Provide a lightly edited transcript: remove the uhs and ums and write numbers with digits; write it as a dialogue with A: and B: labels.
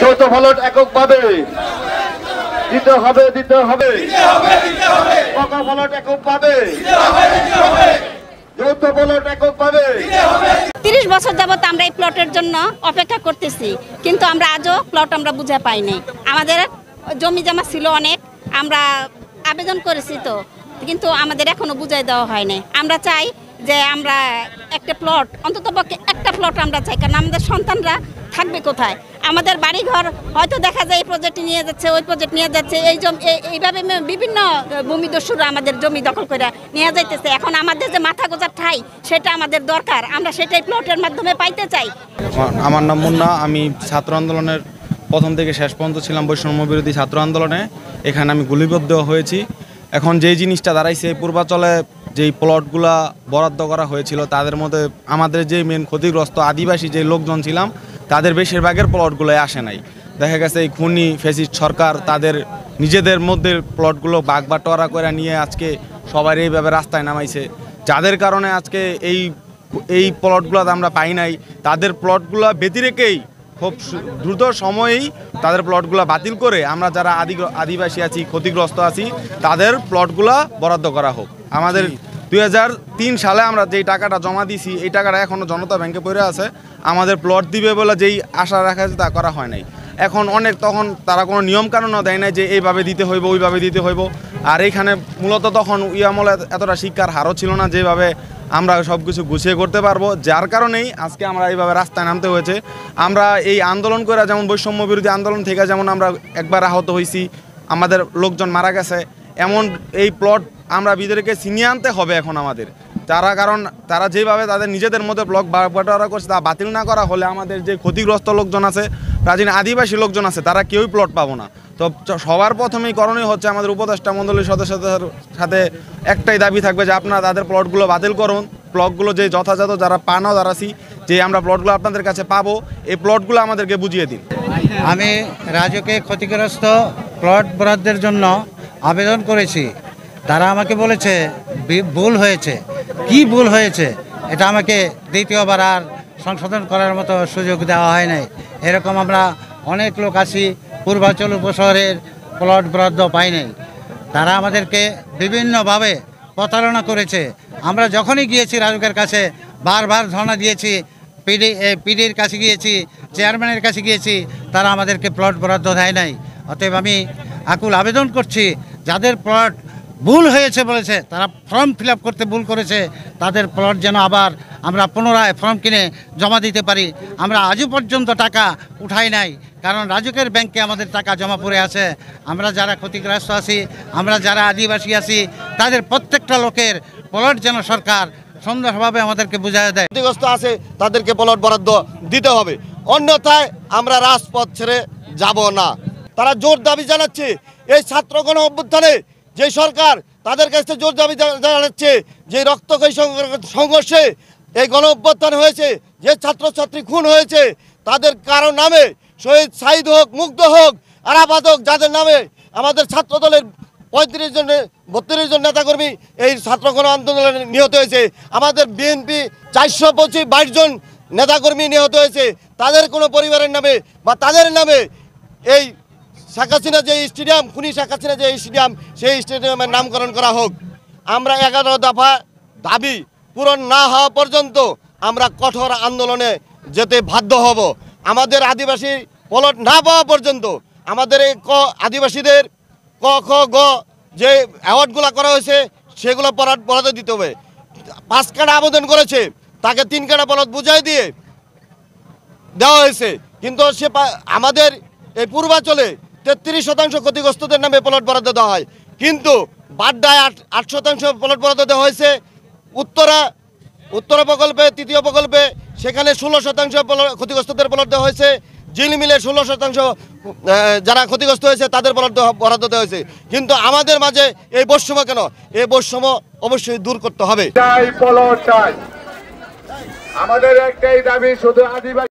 A: যৌথ প্লট এককভাবে দিতে হবে পাকা প্লট এককভাবে যৌথ প্লট এককভাবে।
B: 30 বছর যাবত আমরা এই প্লটের জন্য অপেক্ষা করতেছি, কিন্তু আমরা আজও প্লট আমরা বুঝে পাইনি। আমাদের জমি জমা ছিল অনেক, আমরা আবেদন করেছি তো, কিন্তু আমাদের এখনো বুঝাই দেওয়া হয়নি। আমরা চাই যে আমরা একটা প্লট, অন্ততপক্ষে একটা প্লট আমরা চাই, কারণ আমাদের সন্তানরা থাকবে কোথায়? আমাদের বাড়িঘর হয়তো দেখা যায় এই প্রজেক্ট নিয়ে যাচ্ছে, ওই প্রজেক্ট নিয়ে যাচ্ছে, এইভাবে বিভিন্ন ভূমিদস্যুরা আমাদের জমি দখল করে নিয়ে যাইতেছে। এখন আমাদের যে মাথা গোজার ঠাই, সেটা আমাদের দরকার, আমরা সেটাই প্লটের মাধ্যমে পাইতে চাই।
C: আমার নাম মুন্না, আমি ছাত্র আন্দোলনের প্রথম থেকে শেষ পর্যন্ত ছিলাম বৈষম্য বিরোধী ছাত্র আন্দোলনে। এখানে আমি গুলিবদ্ধ হয়েছি। এখন যেই জিনিসটা দাঁড়াইছে, পূর্বাচলে যেই প্লটগুলা বরাদ্দ করা হয়েছিল, তাদের মধ্যে আমাদের যে মেন ক্ষতিগ্রস্ত আদিবাসী যে লোকজন ছিলাম, তাদের বেশিরভাগের প্লটগুলোই আসে নাই। দেখা গেছে এই খুনি ফ্যাসিস্ট সরকার তাদের নিজেদের মধ্যে প্লটগুলো ভাগ বাটোয়ারা করে নিয়ে আজকে সবার এইভাবে রাস্তায় নামাইছে, যাদের কারণে আজকে এই প্লটগুলো আমরা পাই নাই। তাদের প্লটগুলো ব্যতি রেখেই খুব দ্রুত সময়েই তাদের প্লটগুলো বাতিল করে আমরা যারা আদিবাসী আছি, ক্ষতিগ্রস্ত আছি, তাদের প্লটগুলো বরাদ্দ করা হোক। আমাদের 2003 সালে আমরা যেই টাকাটা জমা দিছি, এই টাকাটা এখনও জনতা ব্যাংকে পড়ে আছে। আমাদের প্লট দিবে বলে যেই আশা রাখা আছে তা করা হয় নাই। এখন তখন তারা কোনো নিয়মকানুনও দেয় নাই যে এইভাবে দিতে হইব, ওইভাবে দিতে হইব। আর এইখানে মূলত তখন আমলে এতটা শিক্ষার হারও ছিল না যেভাবে আমরা সব কিছু গুছিয়ে করতে পারবো, যার কারণেই আজকে আমরা এইভাবে রাস্তায় নামতে হয়েছে। আমরা এই আন্দোলন করে, যেমন বৈষম্য বিরোধী আন্দোলন থেকে যেমন আমরা একবার আহত হয়েছি, আমাদের লোকজন মারা গেছে, এমন এই প্লট আমরা বিদেরকে ছিনিয়ে আনতে হবে এখন আমাদের। কারণ তারা যেভাবে তাদের নিজেদের মধ্যে ব্লক বাটোয়ারা করছে, তা বাতিল না করা হলে আমাদের যে ক্ষতিগ্রস্ত লোকজন আছে, প্রাচীন আদিবাসী লোকজন আছে, তারা কেউই প্লট পাবো না। তো সবার প্রথমেই করণীয় হচ্ছে আমাদের উপদেষ্টা মণ্ডলীর সদস্যদের সাথে একটাই দাবি থাকবে যে আপনারা তাদের প্লটগুলো বাতিল করুন। প্লটগুলো যে যথাযথ যারা পানও দাঁড়াছি, যে আমরা প্লটগুলো আপনাদের কাছে পাবো, এই প্লটগুলো আমাদেরকে বুঝিয়ে দিন।
D: আমি রাজুকে ক্ষতিগ্রস্ত প্লট বরাদ্দের জন্য আবেদন করেছি। তারা আমাকে বলেছে ভুল হয়েছে। কি ভুল হয়েছে এটা আমাকে দ্বিতীয়বার আর সংশোধন করার মতো সুযোগ দেওয়া হয় নাই। এরকম আমরা অনেক লোক আছি, পূর্বাঞ্চল উপশহরের প্লট বরাদ্দ পাই নাই। তারা আমাদেরকে বিভিন্নভাবে প্রতারণা করেছে। আমরা যখনই গিয়েছি রাজুকের কাছে, বারবার ধর্ণা দিয়েছি, পিডির কাছে গিয়েছি, চেয়ারম্যানের কাছে গিয়েছি, তারা আমাদেরকে প্লট বরাদ্দ দেয় নাই। অতএব আমি আকুল আবেদন করছি, যাদের প্লট ভুল হয়েছে বলেছে, তারা ফর্ম ফিল আপ করতে ভুল করেছে, তাদের প্লট যেন আবার আমরা পুনরায় ফর্ম কিনে জমা দিতে পারি। আমরা আজও পর্যন্ত টাকা উঠাই নাই, কারণ রাজুকের ব্যাংকে আমাদের টাকা জমা পড়ে আছে। আমরা যারা ক্ষতিগ্রস্ত আছি, আমরা যারা আদিবাসী আছি, তাদের প্রত্যেকটা লোকের প্লট যেন সরকার সুন্দরভাবে আমাদেরকে বুঝায় দেয়।
A: ক্ষতিগ্রস্ত আছে তাদেরকে প্লট বরাদ্দ দিতে হবে, অন্যথায় আমরা রাজপথ ছেড়ে যাব না। তারা জোর দাবি জানাচ্ছে, এই ছাত্র গণ অভ্যুত্থানে যে সরকার তাদের কাছে জোর দাবি জানাচ্ছে যে রক্তক্ষয়ী সংঘর্ষে এই গণ অভ্যুত্থান হয়েছে, যে ছাত্রছাত্রী খুন হয়েছে, তাদের কারো নামে শহীদ সাঈদ হোক, মুগ্ধ হোক, আরাফাত হোক, যাদের নামে আমাদের ছাত্র দলের 32 জন নেতাকর্মী এই ছাত্র গণ আন্দোলনে নিহত হয়েছে, আমাদের বিএনপি 422 জন নেতাকর্মী নিহত হয়েছে, তাদের কোনো পরিবারের নামে বা তাদের নামে এই শেখ হাসিনা যে স্টেডিয়াম, খুনি শেখ হাসিনা যে স্টেডিয়াম, সেই স্টেডিয়ামের নামকরণ করা হোক। আমরা 11 দফা দাবি পূরণ না হওয়া পর্যন্ত আমরা কঠোর আন্দোলনে যেতে বাধ্য হব। আমাদের আদিবাসী প্লট না পাওয়া পর্যন্ত আমাদের এই আদিবাসীদের ক খ গ যে অ্যাওয়ার্ডগুলো করা হয়েছে, সেগুলো বরাদ্দ দিতে হবে। 5 কাটা আবেদন করেছে, তাকে 3 কাটা প্লট বুঝাই দিয়ে দেওয়া হয়েছে, কিন্তু আমাদের এই পূর্বাঞ্চলে 33% ক্ষতিগ্রস্তদের নামে প্লট বরাদ্দ দেওয়া হয়, কিন্তু বাড্ডায় 8% প্লট বরাদ্দ দেওয়া হয়েছে। উত্তরা প্রকল্পে, 3য় প্রকল্পে, সেখানে 16% ক্ষতিগ্রস্তদের প্লট দেওয়া হয়েছে। ঝিলমিলে 16% যারা ক্ষতিগ্রস্ত হয়েছে তাদের বরাদ্দ দেওয়া হয়েছে। কিন্তু আমাদের মাঝে এই বৈষম্য কেন? এই বৈষম্য অবশ্যই দূর করতে হবে।
E: আমাদের একটাই দাবি, শুধু আদিবাসী